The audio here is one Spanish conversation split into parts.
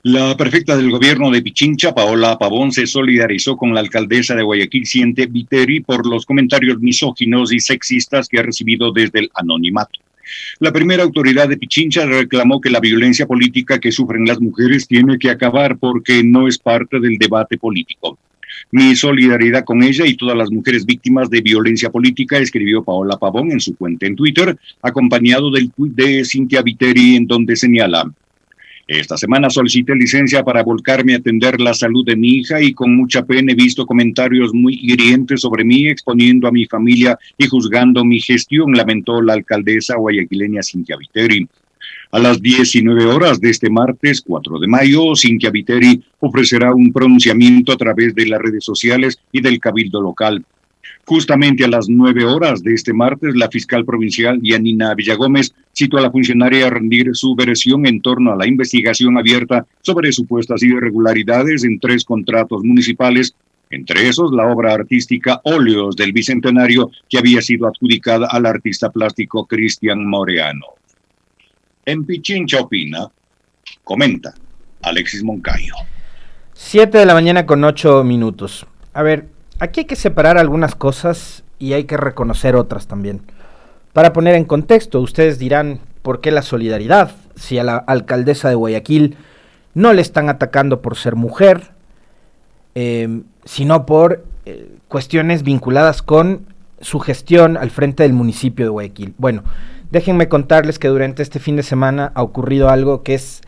La prefecta del gobierno de Pichincha, Paola Pavón, se solidarizó con la alcaldesa de Guayaquil, Siente Viteri, por los comentarios misóginos y sexistas que ha recibido desde el anonimato. La primera autoridad de Pichincha reclamó que la violencia política que sufren las mujeres tiene que acabar porque no es parte del debate político. Mi solidaridad con ella y todas las mujeres víctimas de violencia política, escribió Paola Pavón en su cuenta en Twitter, acompañado del tuit de Cintia Viteri, en donde señala: esta semana solicité licencia para volcarme a atender la salud de mi hija y con mucha pena he visto comentarios muy hirientes sobre mí, exponiendo a mi familia y juzgando mi gestión, lamentó la alcaldesa guayaquileña Cintia Viteri. A las 19 horas de este martes 4 de mayo, Cintia Viteri ofrecerá un pronunciamiento a través de las redes sociales y del cabildo local. Justamente a las 9 horas de este martes, la fiscal provincial Yanina Villagómez citó a la funcionaria a rendir su versión en torno a la investigación abierta sobre supuestas irregularidades en 3 contratos municipales, entre esos la obra artística Óleos del Bicentenario, que había sido adjudicada al artista plástico Cristian Moreano. En Pichincha opina, comenta Alexis Moncayo. 7 de la mañana con 8 minutos. A ver, aquí hay que separar algunas cosas y hay que reconocer otras también. Para poner en contexto, ustedes dirán, ¿por qué la solidaridad? Si a la alcaldesa de Guayaquil no le están atacando por ser mujer, sino por cuestiones vinculadas con su gestión al frente del municipio de Guayaquil. Bueno, déjenme contarles que durante este fin de semana ha ocurrido algo que es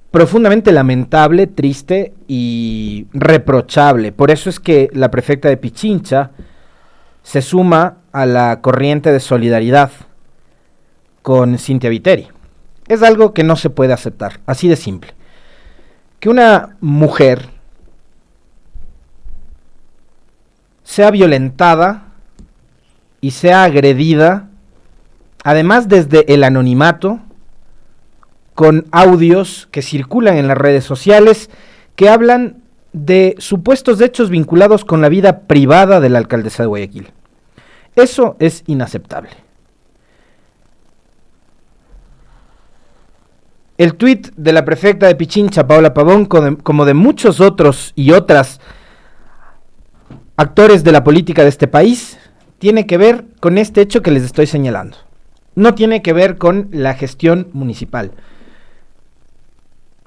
profundamente lamentable, triste y reprochable. Por eso es que la prefecta de Pichincha se suma a la corriente de solidaridad con Cintia Viteri. Es algo que no se puede aceptar, así de simple. Que una mujer sea violentada y sea agredida, además desde el anonimato, con audios que circulan en las redes sociales que hablan de supuestos hechos vinculados con la vida privada de la alcaldesa de Guayaquil. Eso es inaceptable. El tuit de la prefecta de Pichincha, Paola Pavón, como de muchos otros y otras actores de la política de este país, tiene que ver con este hecho que les estoy señalando. No tiene que ver con la gestión municipal.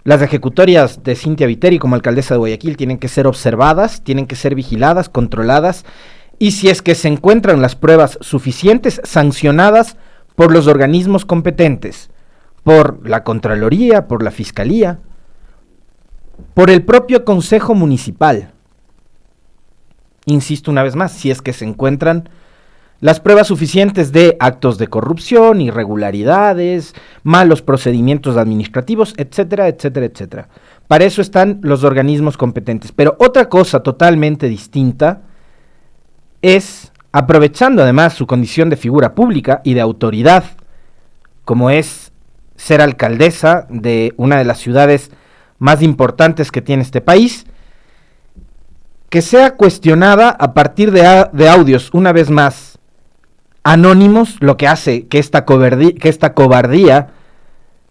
Las ejecutorias de Cintia Viteri como alcaldesa de Guayaquil tienen que ser observadas, tienen que ser vigiladas, controladas, y si es que se encuentran las pruebas suficientes, sancionadas por los organismos competentes, por la Contraloría, por la Fiscalía, por el propio Consejo Municipal. Insisto una vez más, si es que se encuentran las pruebas suficientes de actos de corrupción, irregularidades, malos procedimientos administrativos, etcétera, etcétera, etcétera. Para eso están los organismos competentes. Pero otra cosa totalmente distinta es, aprovechando además su condición de figura pública y de autoridad, como es ser alcaldesa de una de las ciudades más importantes que tiene este país, que sea cuestionada a partir de audios, una vez más, anónimos, lo que hace que esta cobardía,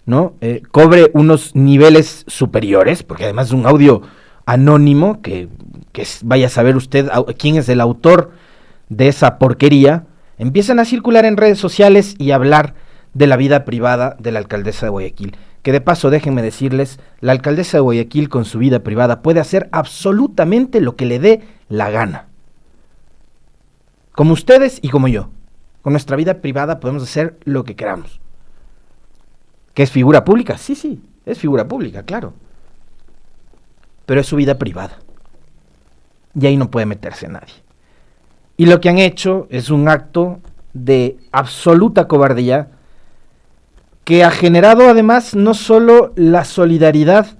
¿no? Cobre unos niveles superiores, porque además es un audio anónimo, que vaya a saber usted quién es el autor de esa porquería, empiezan a circular en redes sociales y hablar de la vida privada de la alcaldesa de Guayaquil. Que de paso, déjenme decirles, la alcaldesa de Guayaquil con su vida privada puede hacer absolutamente lo que le dé la gana. Como ustedes y como yo. Con nuestra vida privada podemos hacer lo que queramos. ¿Que es figura pública? Sí, es figura pública, claro. Pero es su vida privada. Y ahí no puede meterse nadie. Y lo que han hecho es un acto de absoluta cobardía que ha generado además no solo la solidaridad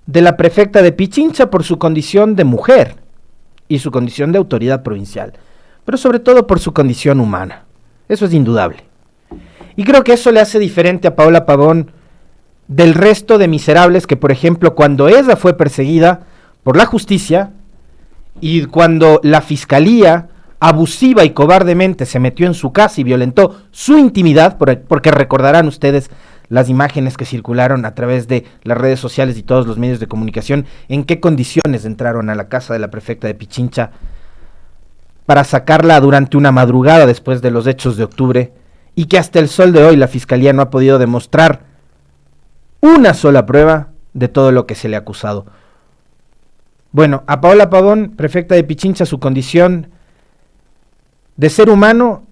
de la prefecta de Pichincha por su condición de mujer y su condición de autoridad provincial, pero sobre todo por su condición humana. Eso es indudable. Y creo que eso le hace diferente a Paola Pavón del resto de miserables que, por ejemplo, cuando ella fue perseguida por la justicia y cuando la fiscalía abusiva y cobardemente se metió en su casa y violentó su intimidad, porque recordarán ustedes las imágenes que circularon a través de las redes sociales y todos los medios de comunicación, en qué condiciones entraron a la casa de la prefecta de Pichincha para sacarla durante una madrugada después de los hechos de octubre, y que hasta el sol de hoy la Fiscalía no ha podido demostrar una sola prueba de todo lo que se le ha acusado. Bueno, a Paola Pavón, prefecta de Pichincha, su condición de ser humano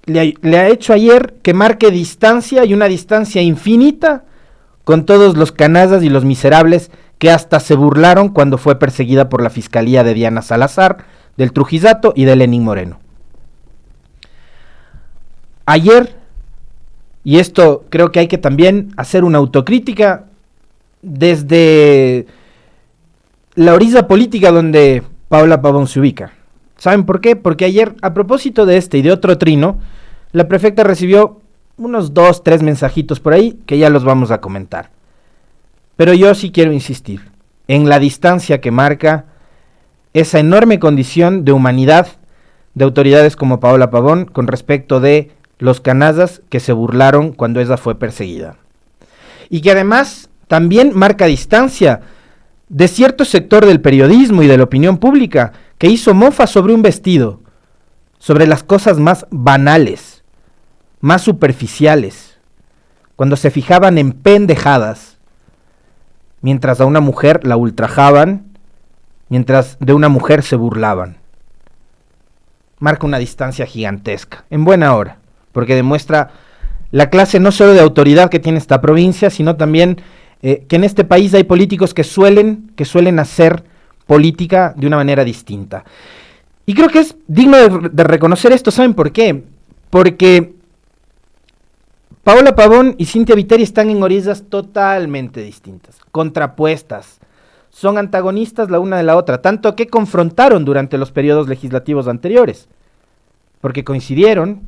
le ha hecho ayer que marque distancia, y una distancia infinita, con todos los canallas y los miserables que hasta se burlaron cuando fue perseguida por la Fiscalía de Diana Salazar, del Trujillato y de Lenín Moreno. Ayer, y esto creo que hay que también hacer una autocrítica desde la orilla política donde Paola Pavón se ubica. ¿Saben por qué? Porque ayer, a propósito de este y de otro trino, la prefecta recibió unos 2, 3 mensajitos por ahí que ya los vamos a comentar. Pero yo sí quiero insistir en la distancia que marca esa enorme condición de humanidad de autoridades como Paola Pavón con respecto de los canallas que se burlaron cuando ella fue perseguida. Y que además también marca distancia de cierto sector del periodismo y de la opinión pública que hizo mofa sobre un vestido, sobre las cosas más banales, más superficiales, cuando se fijaban en pendejadas, mientras a una mujer la ultrajaban, mientras de una mujer se burlaban. Marca una distancia gigantesca, en buena hora, porque demuestra la clase no solo de autoridad que tiene esta provincia, sino también que en este país hay políticos que suelen hacer política de una manera distinta. Y creo que es digno de reconocer esto. ¿Saben por qué? Porque Paola Pavón y Cynthia Viteri están en orillas totalmente distintas, contrapuestas. Son antagonistas la una de la otra, tanto que confrontaron durante los periodos legislativos anteriores, porque coincidieron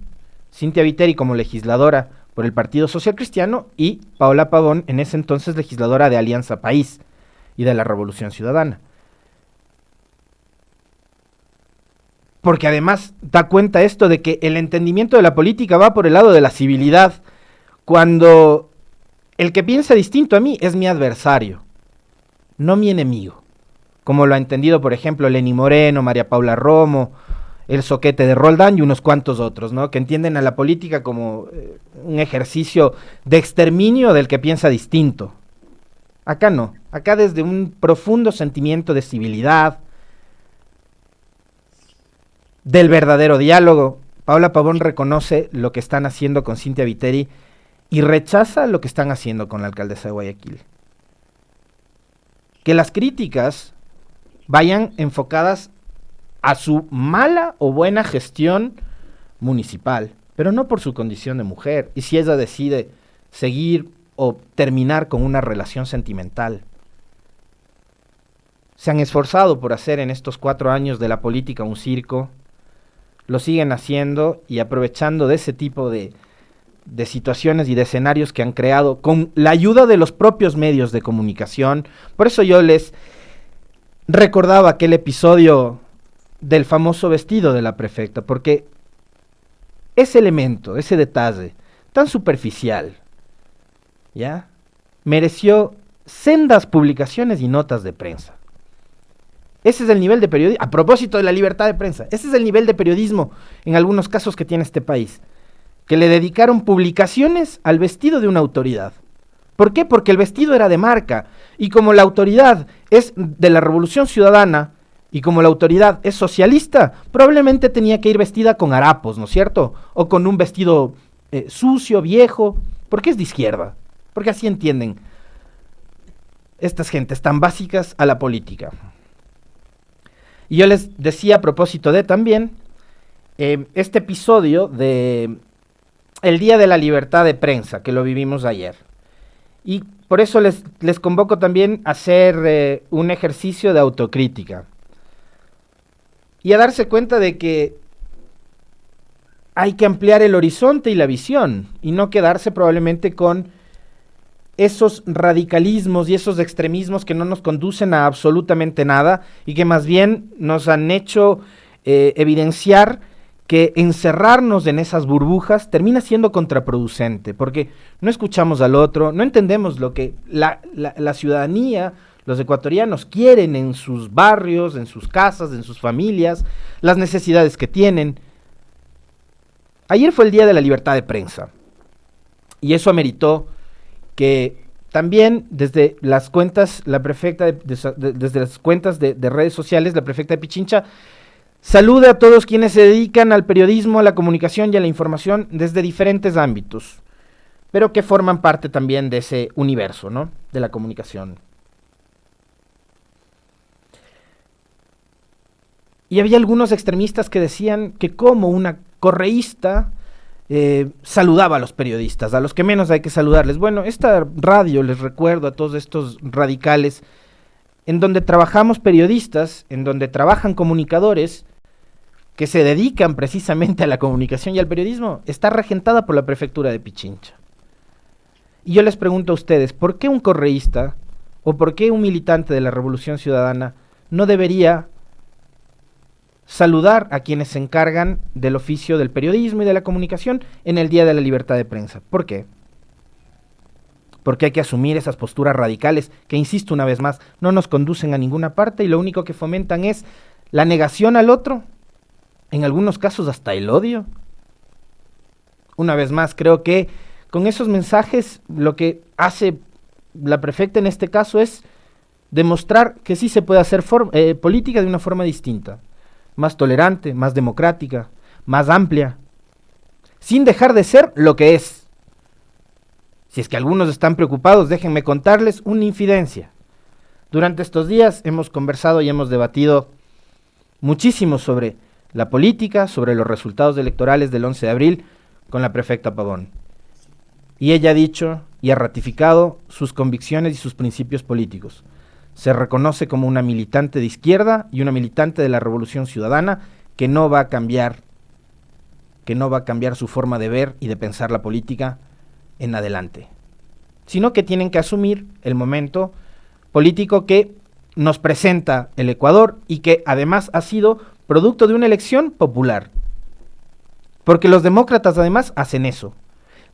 Cynthia Viteri como legisladora por el Partido Social Cristiano y Paola Pavón en ese entonces legisladora de Alianza País y de la Revolución Ciudadana. Porque además da cuenta esto de que el entendimiento de la política va por el lado de la civilidad, cuando el que piensa distinto a mí es mi adversario, no mi enemigo, como lo ha entendido por ejemplo Lenín Moreno, María Paula Romo, el Soquete de Roldán y unos cuantos otros, ¿no? Que entienden a la política como un ejercicio de exterminio del que piensa distinto. Acá no, acá desde un profundo sentimiento de civilidad, del verdadero diálogo. Paola Pavón reconoce lo que están haciendo con Cynthia Viteri y rechaza lo que están haciendo con la alcaldesa de Guayaquil. Que las críticas vayan enfocadas a su mala o buena gestión municipal, pero no por su condición de mujer, y si ella decide seguir o terminar con una relación sentimental. Se han esforzado por hacer en estos 4 años de la política un circo, lo siguen haciendo y aprovechando de ese tipo de situaciones y de escenarios que han creado con la ayuda de los propios medios de comunicación. Por eso yo les recordaba aquel episodio del famoso vestido de la prefecta, porque ese elemento, ese detalle tan superficial, ¿ya?, mereció sendas publicaciones y notas de prensa. Ese es el nivel de periodismo, a propósito de la libertad de prensa, ese es el nivel de periodismo en algunos casos que tiene este país, que le dedicaron publicaciones al vestido de una autoridad. ¿Por qué? Porque el vestido era de marca, y como la autoridad es de la Revolución Ciudadana, y como la autoridad es socialista, probablemente tenía que ir vestida con harapos, ¿no es cierto? O con un vestido sucio, viejo, porque es de izquierda, porque así entienden estas gentes tan básicas a la política. Y yo les decía a propósito de también este episodio de el Día de la Libertad de Prensa, que lo vivimos ayer. Y por eso les convoco también a hacer un ejercicio de autocrítica. Y a darse cuenta de que hay que ampliar el horizonte y la visión, y no quedarse probablemente con esos radicalismos y esos extremismos que no nos conducen a absolutamente nada, y que más bien nos han hecho evidenciar que encerrarnos en esas burbujas termina siendo contraproducente, porque no escuchamos al otro, no entendemos lo que la ciudadanía, los ecuatorianos quieren en sus barrios, en sus casas, en sus familias, las necesidades que tienen. Ayer fue el Día de la Libertad de Prensa, y eso ameritó que también desde las cuentas, la prefecta desde las cuentas de redes sociales, la prefecta de Pichincha, salude a todos quienes se dedican al periodismo, a la comunicación y a la información desde diferentes ámbitos, pero que forman parte también de ese universo, ¿no?, de la comunicación. Y había algunos extremistas que decían que como una correísta saludaba a los periodistas, a los que menos hay que saludarles. Bueno, esta radio, les recuerdo a todos estos radicales, en donde trabajamos periodistas, en donde trabajan comunicadores, que se dedican precisamente a la comunicación y al periodismo, está regentada por la prefectura de Pichincha. Y yo les pregunto a ustedes, ¿por qué un correísta o por qué un militante de la Revolución Ciudadana no debería saludar a quienes se encargan del oficio del periodismo y de la comunicación en el Día de la Libertad de Prensa? ¿Por qué? Porque hay que asumir esas posturas radicales que, insisto una vez más, no nos conducen a ninguna parte y lo único que fomentan es la negación al otro, en algunos casos hasta el odio. Una vez más, creo que con esos mensajes lo que hace la prefecta en este caso es demostrar que sí se puede hacer política de una forma distinta, más tolerante, más democrática, más amplia, sin dejar de ser lo que es. Si es que algunos están preocupados, déjenme contarles una infidencia. Durante estos días hemos conversado y hemos debatido muchísimo sobre la política, sobre los resultados electorales del 11 de abril con la prefecta Pavón. Y ella ha dicho y ha ratificado sus convicciones y sus principios políticos. Se reconoce como una militante de izquierda y una militante de la Revolución Ciudadana que no va a cambiar su forma de ver y de pensar la política en adelante, sino que tienen que asumir el momento político que nos presenta el Ecuador y que además ha sido producto de una elección popular. Porque los demócratas además hacen eso,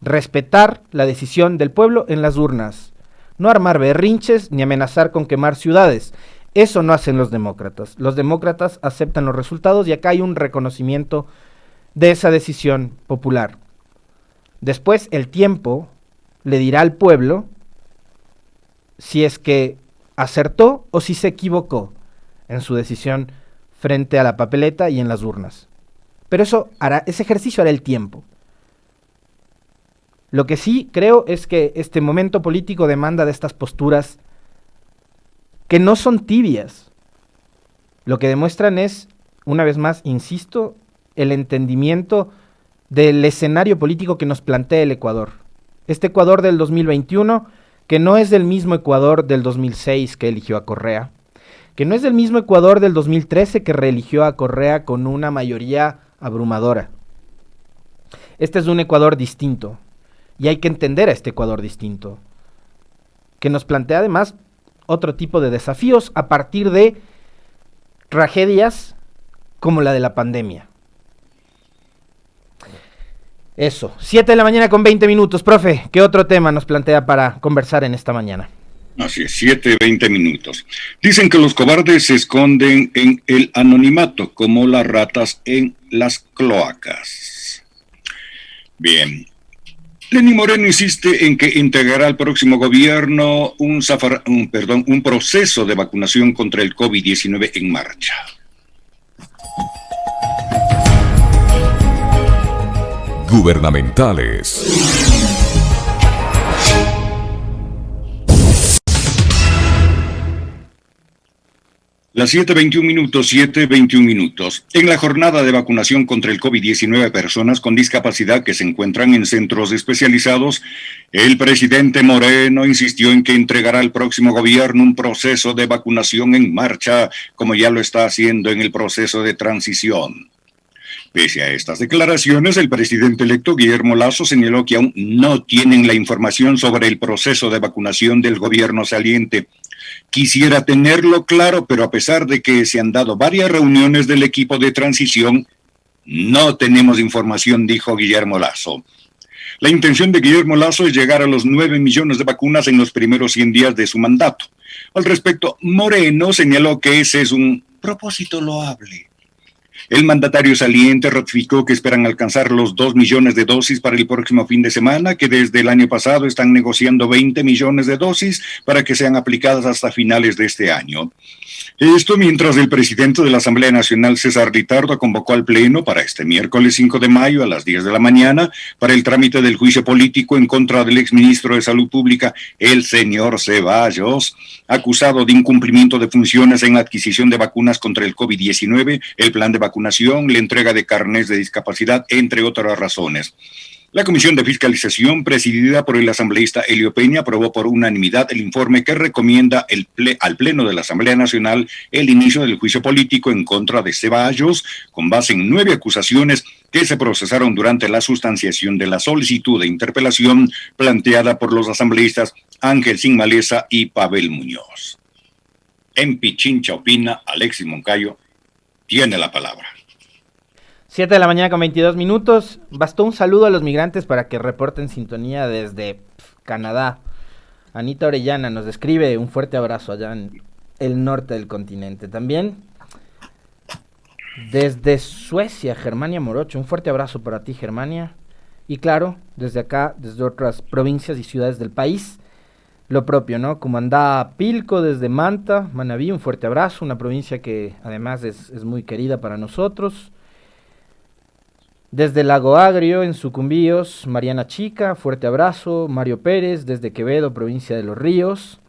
respetar la decisión del pueblo en las urnas. No armar berrinches ni amenazar con quemar ciudades. Eso no hacen los demócratas. Los demócratas aceptan los resultados y acá hay un reconocimiento de esa decisión popular. Después el tiempo le dirá al pueblo si es que acertó o si se equivocó en su decisión frente a la papeleta y en las urnas. Pero ese ejercicio hará el tiempo. Lo que sí creo es que este momento político demanda de estas posturas que no son tibias. Lo que demuestran es, una vez más, insisto, el entendimiento del escenario político que nos plantea el Ecuador. Este Ecuador del 2021, que no es del mismo Ecuador del 2006 que eligió a Correa, que no es del mismo Ecuador del 2013 que reeligió a Correa con una mayoría abrumadora. Este es un Ecuador distinto. Y hay que entender a este Ecuador distinto, que nos plantea además otro tipo de desafíos a partir de tragedias como la de la pandemia. Eso, 7 de la mañana con 20 minutos. Profe, ¿qué otro tema nos plantea para conversar en esta mañana? Así es, 7:20 minutos. Dicen que los cobardes se esconden en el anonimato, como las ratas en las cloacas. Bien. Lenín Moreno insiste en que integrará al próximo gobierno un proceso de vacunación contra el COVID-19 en marcha. Gubernamentales. Las 7:21 minutos. En la jornada de vacunación contra el COVID-19 a personas con discapacidad que se encuentran en centros especializados, el presidente Moreno insistió en que entregará al próximo gobierno un proceso de vacunación en marcha, como ya lo está haciendo en el proceso de transición. Pese a estas declaraciones, el presidente electo Guillermo Lasso señaló que aún no tienen la información sobre el proceso de vacunación del gobierno saliente. Quisiera tenerlo claro, pero a pesar de que se han dado varias reuniones del equipo de transición, No tenemos información, dijo Guillermo Lasso. La intención de Guillermo Lasso es llegar a los 9 millones de vacunas en los primeros 100 días de su mandato. Al respecto, Moreno señaló que ese es un propósito loable. El mandatario saliente ratificó que esperan alcanzar los 2 millones de dosis para el próximo fin de semana, que desde el año pasado están negociando 20 millones de dosis para que sean aplicadas hasta finales de este año. Esto mientras el presidente de la Asamblea Nacional, César Ritardo, convocó al Pleno para este miércoles 5 de mayo a las 10 de la mañana para el trámite del juicio político en contra del exministro de Salud Pública, el señor Ceballos, acusado de incumplimiento de funciones en la adquisición de vacunas contra el COVID-19, el plan de vacunación, la entrega de carnets de discapacidad, entre otras razones. La Comisión de Fiscalización, presidida por el asambleísta Helio Peña, aprobó por unanimidad el informe que recomienda al Pleno de la Asamblea Nacional el inicio del juicio político en contra de Ceballos, con base en 9 acusaciones que se procesaron durante la sustanciación de la solicitud de interpelación planteada por los asambleístas Ángel Sin Maleza y Pavel Muñoz. En Pichincha opina, Alexis Moncayo tiene la palabra. 7 de la mañana con 22 minutos. Bastó un saludo a los migrantes para que reporten sintonía desde Canadá. Anita Orellana nos describe un fuerte abrazo allá en el norte del continente. También desde Suecia, Germania Morocho. Un fuerte abrazo para ti, Germania. Y claro, desde acá, desde otras provincias y ciudades del país, lo propio, ¿no? Comandá Pilco desde Manta, Manabí, un fuerte abrazo. Una provincia que además es muy querida para nosotros. Desde Lago Agrio, en Sucumbíos, Mariana Chica, fuerte abrazo. Mario Pérez, desde Quevedo, provincia de Los Ríos.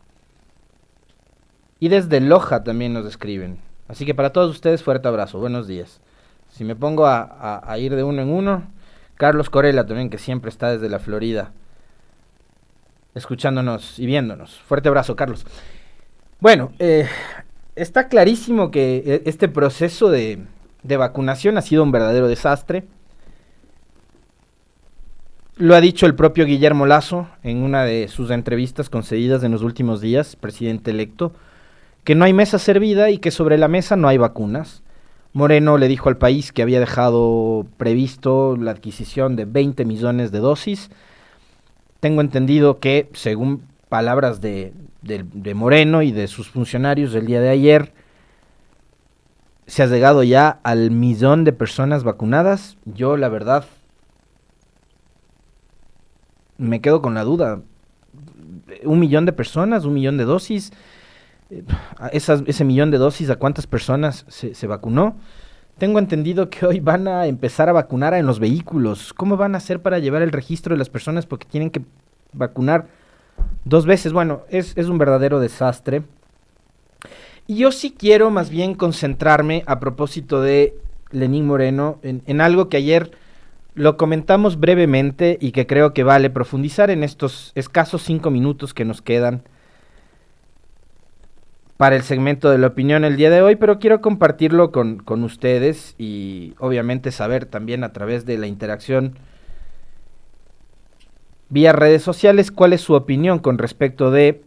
Y desde Loja también nos escriben. Así que para todos ustedes, fuerte abrazo, buenos días. Si me pongo a ir de uno en uno, Carlos Corella también, que siempre está desde la Florida, escuchándonos y viéndonos. Fuerte abrazo, Carlos. Bueno, está clarísimo que este proceso de vacunación ha sido un verdadero desastre. Lo ha dicho el propio Guillermo Lasso en una de sus entrevistas concedidas en los últimos días, presidente electo, que no hay mesa servida y que sobre la mesa no hay vacunas. Moreno le dijo al país que había dejado previsto la adquisición de 20 millones de dosis. Tengo entendido que, según palabras de Moreno y de sus funcionarios del día de ayer, se ha llegado ya al 1.000.000 de personas vacunadas. Yo, la verdad, me quedo con la duda. 1.000.000 de personas, 1.000.000 de dosis. Ese 1.000.000 de dosis, ¿a cuántas personas se vacunó? Tengo entendido que hoy van a empezar a vacunar en los vehículos. ¿Cómo van a hacer para llevar el registro de las personas? Porque tienen que vacunar 2 veces. Bueno, es un verdadero desastre. Y yo sí quiero más bien concentrarme a propósito de Lenín Moreno en algo que ayer lo comentamos brevemente y que creo que vale profundizar en estos escasos 5 minutos que nos quedan para el segmento de la opinión el día de hoy, pero quiero compartirlo con ustedes y obviamente saber también a través de la interacción vía redes sociales cuál es su opinión con respecto de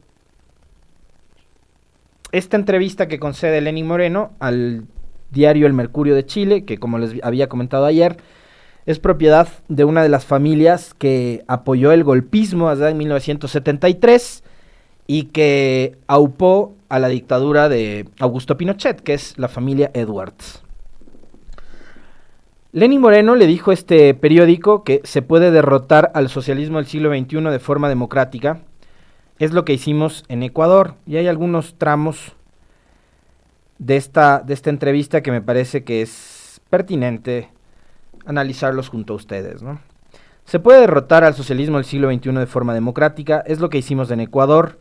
esta entrevista que concede Lenín Moreno al diario El Mercurio de Chile, que como les había comentado ayer, es propiedad de una de las familias que apoyó el golpismo allá en 1973 y que aupó a la dictadura de Augusto Pinochet, que es la familia Edwards. Lenín Moreno le dijo a este periódico que se puede derrotar al socialismo del siglo XXI de forma democrática. Es lo que hicimos en Ecuador, y hay algunos tramos de esta entrevista que me parece que es pertinente analizarlos junto a ustedes, ¿no? Se puede derrotar al socialismo del siglo XXI de forma democrática, es lo que hicimos en Ecuador,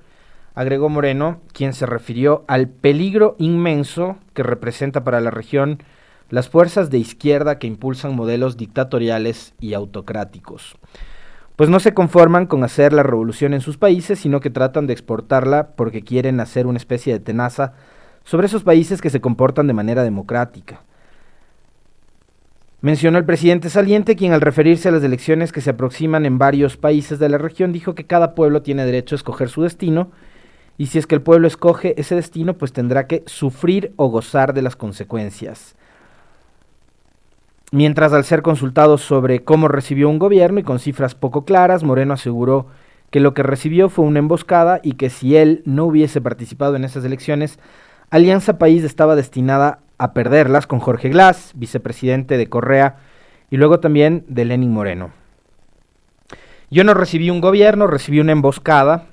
agregó Moreno, quien se refirió al peligro inmenso que representa para la región las fuerzas de izquierda que impulsan modelos dictatoriales y autocráticos. Pues no se conforman con hacer la revolución en sus países, sino que tratan de exportarla porque quieren hacer una especie de tenaza sobre esos países que se comportan de manera democrática. Mencionó el presidente saliente, quien al referirse a las elecciones que se aproximan en varios países de la región, dijo que cada pueblo tiene derecho a escoger su destino, y si es que el pueblo escoge ese destino, pues tendrá que sufrir o gozar de las consecuencias. Mientras, al ser consultado sobre cómo recibió un gobierno y con cifras poco claras, Moreno aseguró que lo que recibió fue una emboscada y que si él no hubiese participado en esas elecciones, Alianza País estaba destinada a perderlas con Jorge Glass, vicepresidente de Correa, y luego también de Lenín Moreno. Yo no recibí un gobierno, recibí una emboscada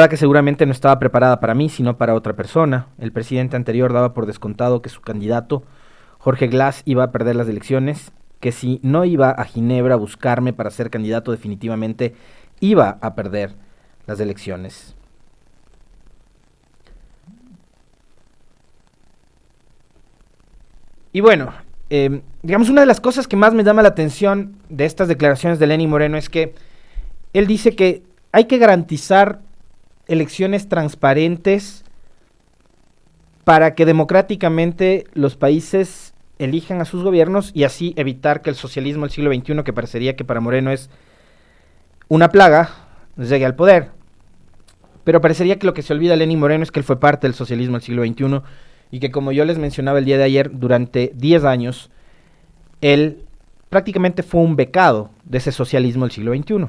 que seguramente no estaba preparada para mí, sino para otra persona. El presidente anterior daba por descontado que su candidato, Jorge Glass, iba a perder las elecciones, que si no iba a Ginebra a buscarme para ser candidato definitivamente, iba a perder las elecciones. Y bueno, digamos, una de las cosas que más me llama la atención de estas declaraciones de Lenín Moreno es que él dice que hay que garantizar elecciones transparentes para que democráticamente los países elijan a sus gobiernos y así evitar que el socialismo del siglo XXI, que parecería que para Moreno es una plaga, llegue al poder. Pero parecería que lo que se olvida Lenín Moreno es que él fue parte del socialismo del siglo XXI y que, como yo les mencionaba el día de ayer, durante 10 años, él prácticamente fue un becado de ese socialismo del siglo XXI.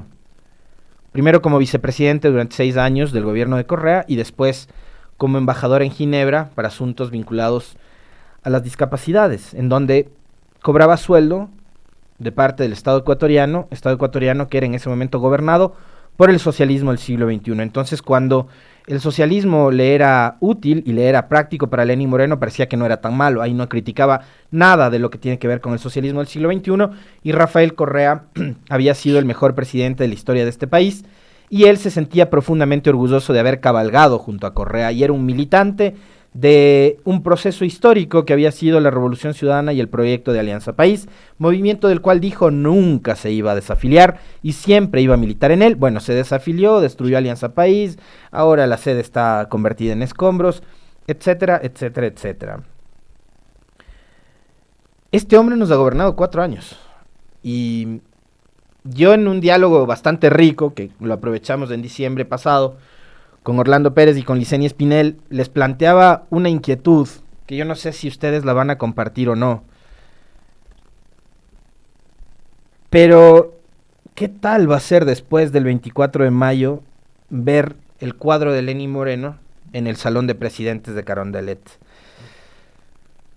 Primero como vicepresidente durante 6 años del gobierno de Correa y después como embajador en Ginebra para asuntos vinculados a las discapacidades, en donde cobraba sueldo de parte del Estado ecuatoriano que era en ese momento gobernado por el socialismo del siglo XXI. Entonces, cuando el socialismo le era útil y le era práctico para Lenín Moreno, parecía que no era tan malo. Ahí no criticaba nada de lo que tiene que ver con el socialismo del siglo XXI, y Rafael Correa había sido el mejor presidente de la historia de este país, y él se sentía profundamente orgulloso de haber cabalgado junto a Correa, y era un militante de un proceso histórico que había sido la Revolución Ciudadana y el proyecto de Alianza País, movimiento del cual dijo nunca se iba a desafiliar y siempre iba a militar en él. Bueno, se desafilió, destruyó Alianza País, ahora la sede está convertida en escombros, etcétera, etcétera, etcétera. Este hombre nos ha gobernado 4 años y yo, en un diálogo bastante rico, que lo aprovechamos en diciembre pasado, con Orlando Pérez y con Licenia Espinel, les planteaba una inquietud que yo no sé si ustedes la van a compartir o no. Pero, ¿qué tal va a ser después del 24 de mayo ver el cuadro de Lenín Moreno en el Salón de Presidentes de Carondelet?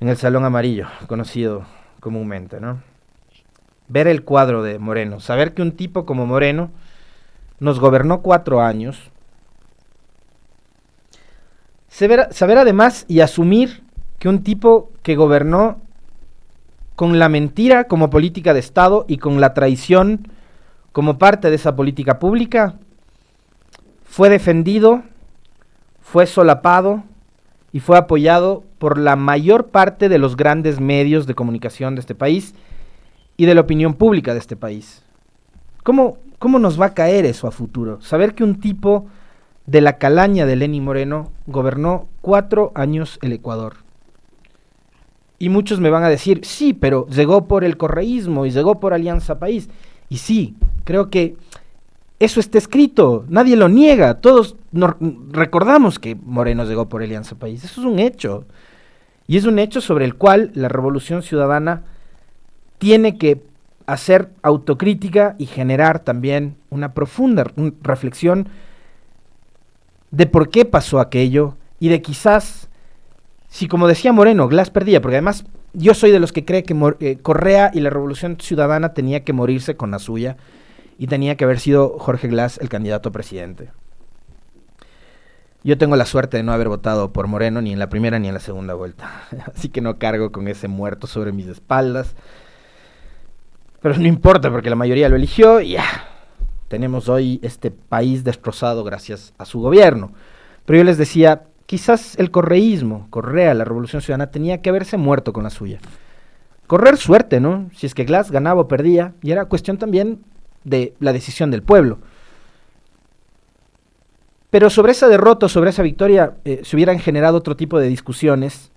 En el Salón Amarillo, conocido comúnmente, ¿no? Ver el cuadro de Moreno, saber que un tipo como Moreno nos gobernó 4 años, saber además y asumir que un tipo que gobernó con la mentira como política de Estado y con la traición como parte de esa política pública, fue defendido, fue solapado y fue apoyado por la mayor parte de los grandes medios de comunicación de este país y de la opinión pública de este país. ¿Cómo nos va a caer eso a futuro? Saber que un tipo de la calaña de Lenín Moreno gobernó 4 años el Ecuador. Y muchos me van a decir, sí, pero llegó por el correísmo y llegó por Alianza País. Y sí, creo que eso está escrito, nadie lo niega, todos recordamos que Moreno llegó por Alianza País, eso es un hecho. Y es un hecho sobre el cual la Revolución Ciudadana tiene que hacer autocrítica y generar también una profunda reflexión de por qué pasó aquello y de quizás, si como decía Moreno, Glass perdía, porque además yo soy de los que cree que Correa y la Revolución Ciudadana tenía que morirse con la suya y tenía que haber sido Jorge Glass el candidato a presidente. Yo tengo la suerte de no haber votado por Moreno ni en la primera ni en la segunda vuelta, así que no cargo con ese muerto sobre mis espaldas, pero no importa porque la mayoría lo eligió y ya. Tenemos hoy este país destrozado gracias a su gobierno. Pero yo les decía, quizás el correísmo, Correa, la Revolución Ciudadana, tenía que haberse muerto con la suya. Correr suerte, ¿no? Si es que Glass ganaba o perdía, y era cuestión también de la decisión del pueblo. Pero sobre esa derrota, sobre esa victoria, se hubieran generado otro tipo de discusiones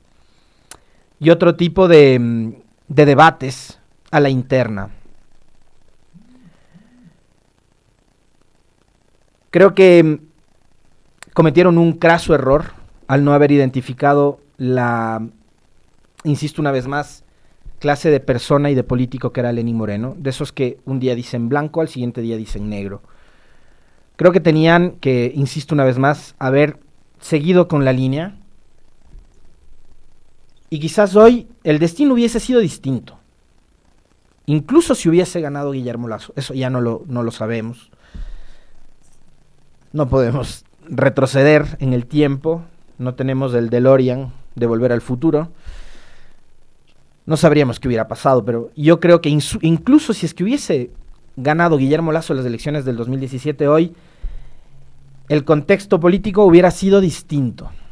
y otro tipo de debates a la interna. Creo que cometieron un craso error al no haber identificado insisto una vez más, clase de persona y de político que era Lenín Moreno, de esos que un día dicen blanco, al siguiente día dicen negro. Creo que tenían que, insisto una vez más, haber seguido con la línea, y quizás hoy el destino hubiese sido distinto. Incluso si hubiese ganado Guillermo Lasso, eso ya no lo sabemos. No podemos retroceder en el tiempo, no tenemos el DeLorean de Volver al Futuro. No sabríamos qué hubiera pasado, pero yo creo que incluso si es que hubiese ganado Guillermo Lasso las elecciones del 2017 hoy, el contexto político hubiera sido distinto.